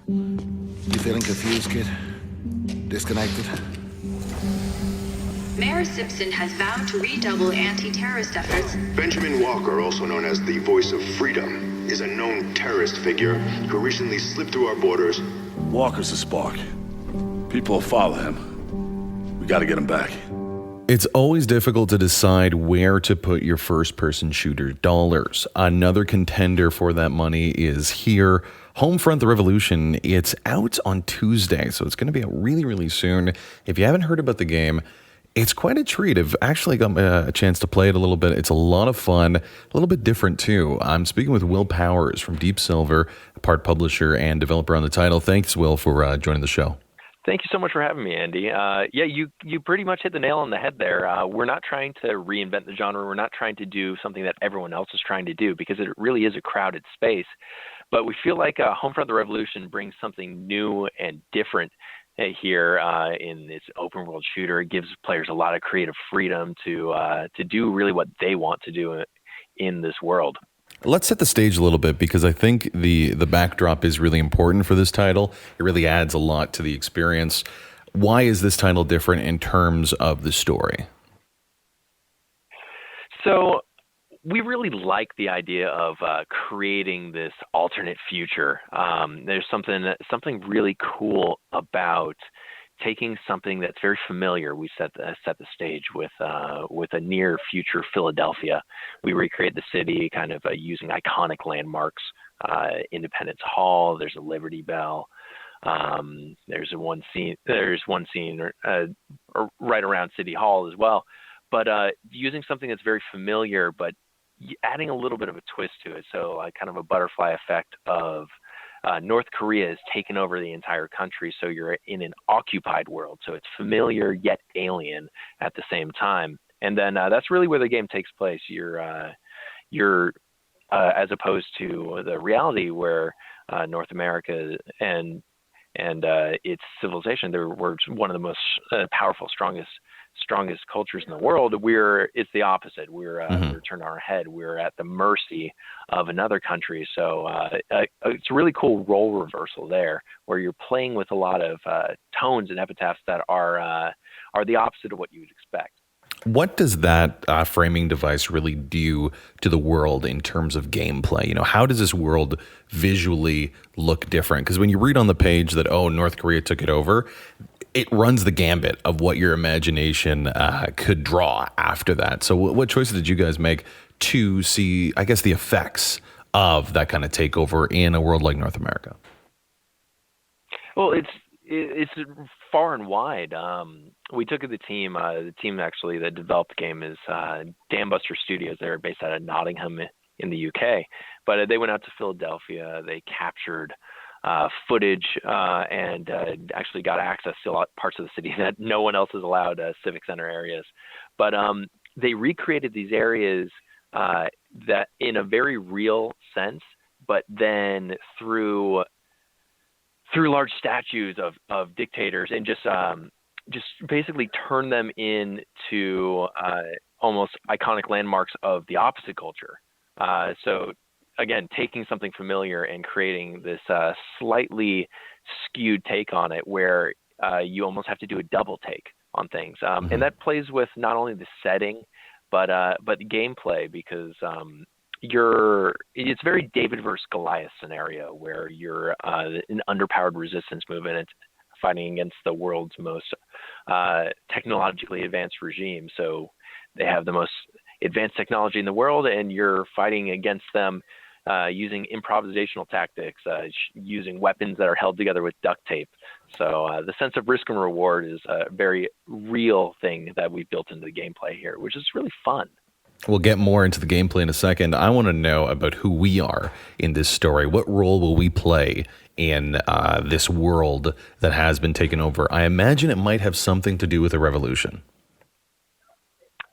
You feeling confused, kid? Disconnected? Mayor Simpson has vowed to redouble anti-terrorist efforts. Benjamin Walker, also known as the Voice of Freedom, is a known terrorist figure who recently slipped through our borders. Walker's a spark. People will follow him. We gotta get him back. It's always difficult to decide where to put your first-person shooter dollars. Another contender for that money is here. Homefront The Revolution. It's out on Tuesday, so it's going to be out really, really soon. If you haven't heard about the game, it's quite a treat. I've actually got a chance to play it a little bit. It's a lot of fun, a little bit different too. I'm speaking with Will Powers from Deep Silver, part publisher and developer on the title. Thanks, Will, for joining the show. Thank you so much for having me, Andy. You pretty much hit the nail on the head there. We're not trying to reinvent the genre. We're not trying to do something that everyone else is trying to do because it really is a crowded space. But we feel like Homefront The Revolution brings something new and different here in this open world shooter. It gives players a lot of creative freedom to do really what they want to do in this world. Let's set the stage a little bit because I think the backdrop is really important for this title. It really adds a lot to the experience. Why is this title different in terms of the story? So we really like the idea of creating this alternate future. There's something really cool about taking something that's very familiar. We set the stage with a near future Philadelphia. We recreate the city kind of using iconic landmarks. Independence Hall. There's a Liberty Bell. There's one scene right around City Hall as well. But using something that's very familiar, but adding a little bit of a twist to it. So kind of a butterfly effect of North Korea has taken over the entire country, so you're in an occupied world. So it's familiar yet alien at the same time. And then that's really where the game takes place. You're as opposed to the reality where North America and its civilization, they were one of the most powerful, strongest cultures in the world. It's the opposite. We're turned on our head. We're at the mercy of another country. So it's a really cool role reversal there, where you're playing with a lot of tones and epitaphs that are the opposite of what you would expect. What does that framing device really do to the world in terms of gameplay? You know, how does this world visually look different? Because when you read on the page that, North Korea took it over, it runs the gambit of what your imagination could draw after that. So what choices did you guys make to see, I guess, the effects of that kind of takeover in a world like North America? Well, it's far and wide. We took the team actually that developed the game is Dambuster Studios. They're based out of Nottingham in the UK, but they went out to Philadelphia. They captured footage and actually got access to a lot parts of the city that no one else is allowed, civic center areas. But they recreated these areas that in a very real sense, but then through large statues of dictators and just basically turn them into almost iconic landmarks of the opposite culture. So again, taking something familiar and creating this slightly skewed take on it where you almost have to do a double take on things. And that plays with not only the setting, but the gameplay, because it's very David versus Goliath scenario where you're an underpowered resistance movement fighting against the world's most technologically advanced regime. So they have the most advanced technology in the world, and you're fighting against them using improvisational tactics, using weapons that are held together with duct tape. So the sense of risk and reward is a very real thing that we've built into the gameplay here, which is really fun. We'll get more into the gameplay in a second. I want to know about who we are in this story. What role will we play in this world that has been taken over? I imagine it might have something to do with a revolution.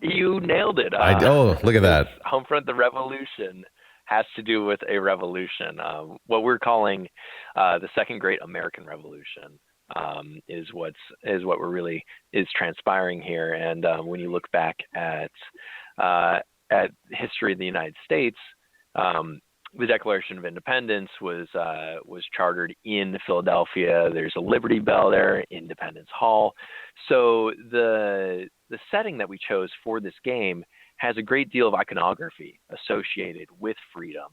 You nailed it. Look at that. Homefront The Revolution has to do with a revolution. What we're calling the Second Great American Revolution is what we're really is transpiring here. And when you look back at history of the United States, the Declaration of Independence was chartered in Philadelphia. There's a Liberty Bell there, Independence Hall. So the setting that we chose for this game has a great deal of iconography associated with freedom.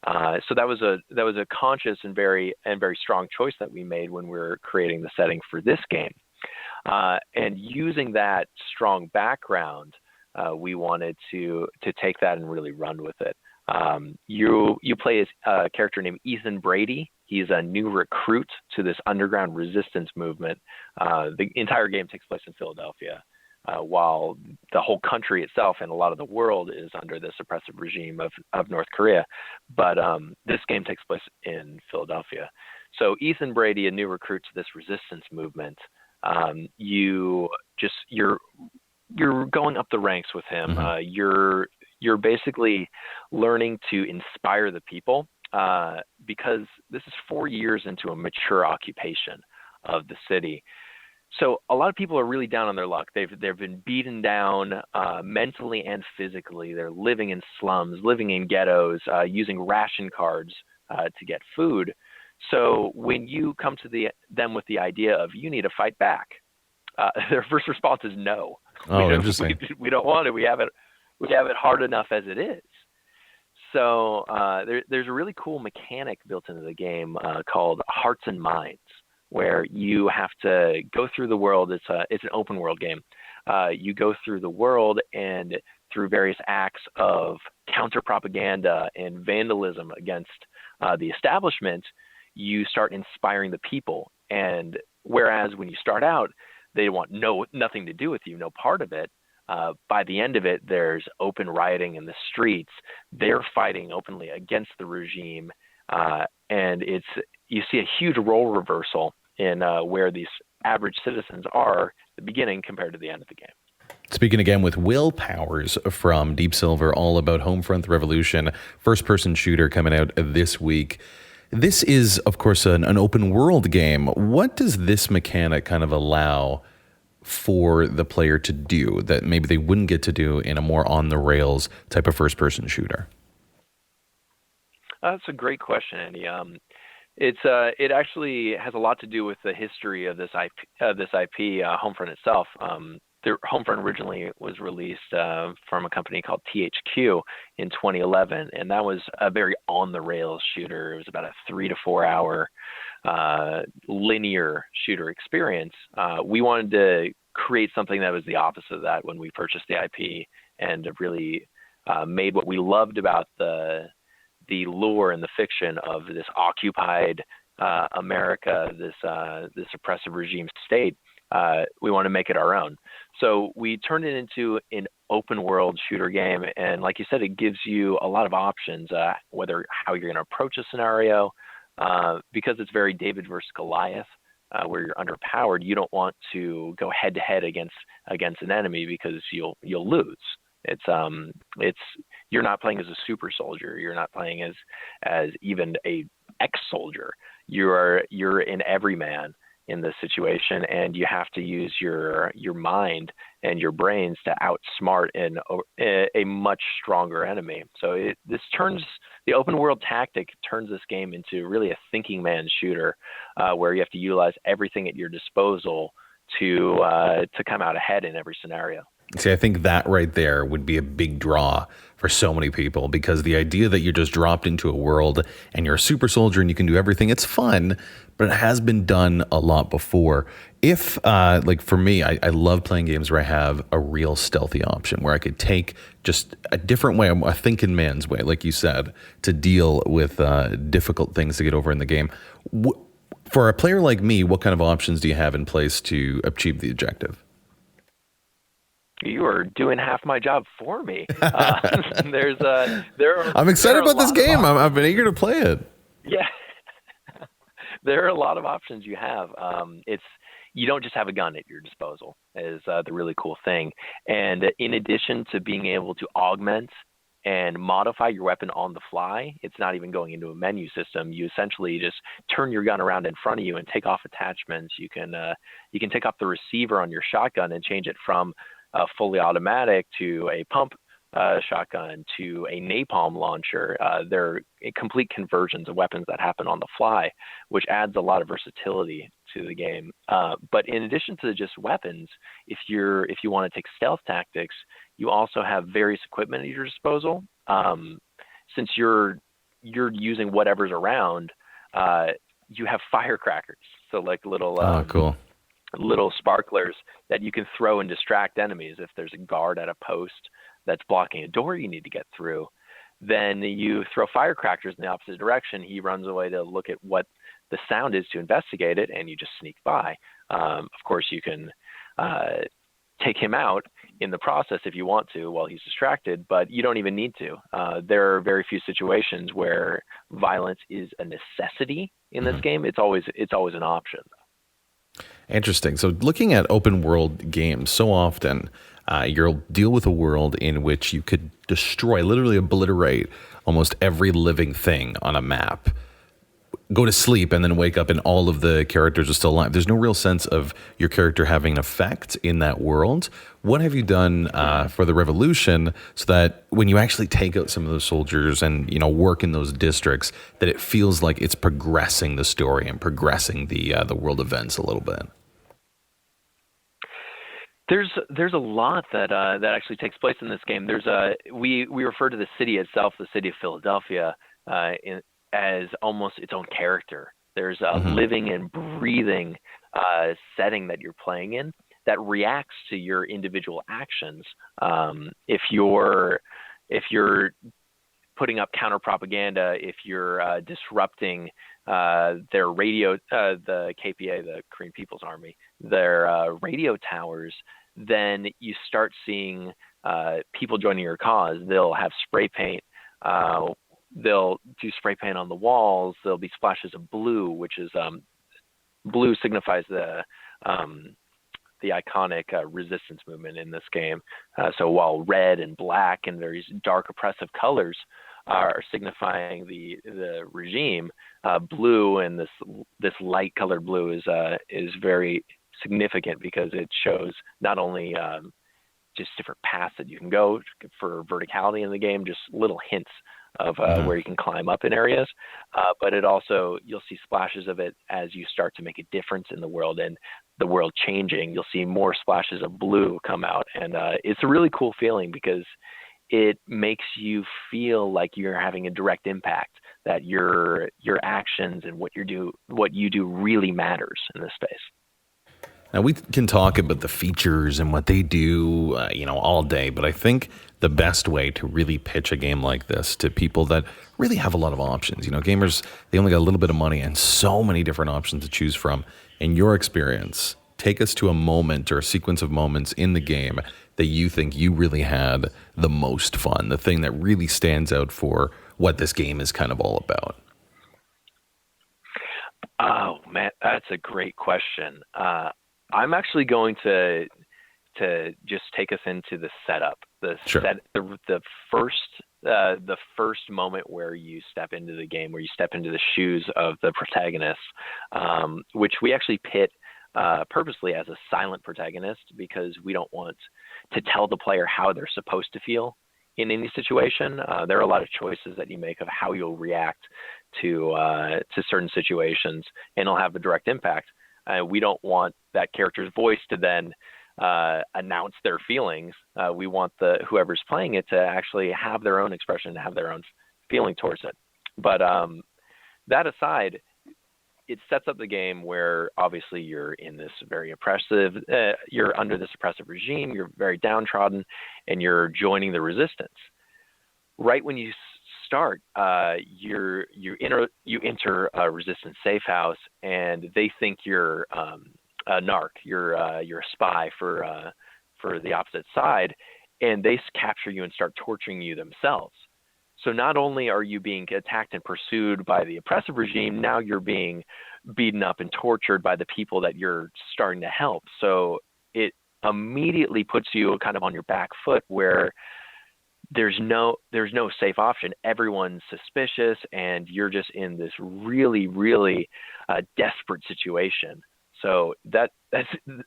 So that was a conscious and very strong choice that we made when we were creating the setting for this game. And using that strong background, we wanted to take that and really run with it. You play as a character named Ethan Brady. He's a new recruit to this underground resistance movement. The entire game takes place in Philadelphia, while the whole country itself and a lot of the world is under this oppressive regime of North Korea. But this game takes place in Philadelphia. So Ethan Brady, a new recruit to this resistance movement, you're going up the ranks with him. Mm-hmm. You're basically learning to inspire the people, because this is 4 years into a mature occupation of the city. So a lot of people are really down on their luck. They've been beaten down mentally and physically. They're living in slums, living in ghettos, using ration cards to get food. So when you come to them with the idea of you need to fight back, their first response is no. Oh, interesting. We don't want it. We have it hard enough as it is. So there's a really cool mechanic built into the game called Hearts and Minds, where you have to go through the world. It's an open world game. You go through the world, and through various acts of counter propaganda and vandalism against the establishment, you start inspiring the people. And whereas when you start out, they want nothing to do with you, no part of it. By the end of it, there's open rioting in the streets. They're fighting openly against the regime, and you see a huge role reversal in where these average citizens are at the beginning compared to the end of the game. Speaking again with Will Powers from Deep Silver, all about Homefront The Revolution, first-person shooter coming out this week. This is, of course, an open world game. What does this mechanic kind of allow for the player to do that maybe they wouldn't get to do in a more on-the-rails type of first-person shooter? That's a great question, Andy. It actually has a lot to do with the history of this IP, Homefront itself. Homefront originally was released from a company called THQ in 2011, and that was a very on-the-rails shooter. It was about a 3 to 4 hour linear shooter experience. We wanted to create something that was the opposite of that when we purchased the IP, and really made what we loved about the lure and the fiction of this occupied America, this oppressive regime state. We want to make it our own. So we turned it into an open world shooter game. And like you said, it gives you a lot of options, whether how you're going to approach a scenario, because it's very David versus Goliath, where you're underpowered. You don't want to go head to head against an enemy because you'll lose. You're not playing as a super soldier. You're not playing as even a ex-soldier. You're an everyman in this situation, and you have to use your mind and your brains to outsmart a much stronger enemy. So the open world tactic turns this game into really a thinking man's shooter, where you have to utilize everything at your disposal to come out ahead in every scenario. See, I think that right there would be a big draw for so many people, because the idea that you're just dropped into a world and you're a super soldier and you can do everything, it's fun, but it has been done a lot before. If, like for me, I love playing games where I have a real stealthy option, where I could take just a different way, a thinking man's way, like you said, to deal with difficult things to get over in the game. For a player like me, what kind of options do you have in place to achieve the objective? You are doing half my job for me. I'm excited about this game. I've been eager to play it. Yeah. There are a lot of options you have. You don't just have a gun at your disposal, is the really cool thing. And in addition to being able to augment and modify your weapon on the fly, it's not even going into a menu system. You essentially just turn your gun around in front of you and take off attachments. You can take off the receiver on your shotgun and change it from fully automatic to a pump shotgun to a napalm launcher. They're complete conversions of weapons that happen on the fly, which adds a lot of versatility to the game. But in addition to just weapons, if you want to take stealth tactics, you also have various equipment at your disposal. Since you're using whatever's around, you have firecrackers, so like little cool. little sparklers that you can throw and distract enemies. If there's a guard at a post that's blocking a door you need to get through, then you throw firecrackers in the opposite direction. He runs away to look at what the sound is to investigate it, and you just sneak by. Of course, you can take him out in the process if you want to while he's distracted, but you don't even need to. There are very few situations where violence is a necessity in this game. It's always an option. Interesting. So looking at open world games, so often you'll deal with a world in which you could destroy, literally obliterate almost every living thing on a map. Go to sleep and then wake up and all of the characters are still alive. There's no real sense of your character having an effect in that world. What have you done for the Revolution so that when you actually take out some of those soldiers and work in those districts, that it feels like it's progressing the story and progressing the world events a little bit? There's a lot that actually takes place in this game. We refer to the city itself, the city of Philadelphia, as almost its own character. There's a living and breathing setting that you're playing in that reacts to your individual actions. If you're putting up counter propaganda, if you're disrupting their radio, the KPA, the Korean People's Army, their radio towers, then you start seeing people joining your cause. They'll have spray paint. They'll do spray paint on the walls. There'll be splashes of blue, which is blue signifies the iconic resistance movement in this game. So while red and black and very dark oppressive colors are signifying the regime, blue and this light colored blue is very significant because it shows not only just different paths that you can go for verticality in the game, just little hints of where you can climb up in areas, but it also, you'll see splashes of it as you start to make a difference in the world and the world changing. You'll see more splashes of blue come out, and it's a really cool feeling because it makes you feel like you're having a direct impact, that your actions and what you do really matters in this space. Now, we can talk about the features and what they do, all day, but I think the best way to really pitch a game like this to people that really have a lot of options, gamers, they only got a little bit of money and so many different options to choose from. In your experience, take us to a moment or a sequence of moments in the game that you think you really had the most fun, the thing that really stands out for what this game is kind of all about. Oh, man, that's a great question. I'm actually going to just take us into the setup, the first moment where you step into the game, where you step into the shoes of the protagonist, which we actually pit purposely as a silent protagonist because we don't want to tell the player how they're supposed to feel in any situation. There are a lot of choices that you make of how you'll react to certain situations, and it'll have a direct impact. We don't want that character's voice to then announce their feelings. We want whoever's playing it to actually have their own expression, have their own feeling towards it. But that aside, it sets up the game where obviously you're in this very oppressive, you're under this oppressive regime, you're very downtrodden, and you're joining the resistance. Right when you start, you enter a resistance safe house, and they think you're a narc, you're a spy for the opposite side, and they capture you and start torturing you themselves. So not only are you being attacked and pursued by the oppressive regime, now you're being beaten up and tortured by the people that you're starting to help. So it immediately puts you kind of on your back foot where there's no safe option. Everyone's suspicious, and you're just in this really, really desperate situation. So that's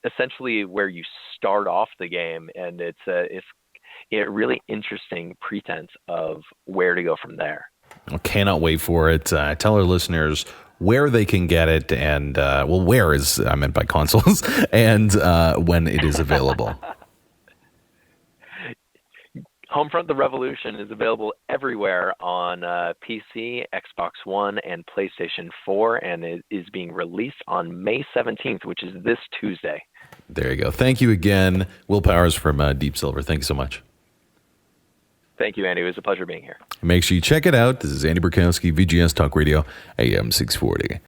essentially where you start off the game, and a really interesting pretense of where to go from there. I cannot wait for it. Tell our listeners where they can get it, and where is I meant by consoles, and when it is available. Homefront The Revolution is available everywhere on PC, Xbox One, and PlayStation 4, and it is being released on May 17th, which is this Tuesday. There you go. Thank you again, Will Powers from Deep Silver. Thank you so much. Thank you, Andy. It was a pleasure being here. Make sure you check it out. This is Andy Borkowski, VGS Talk Radio, AM 640.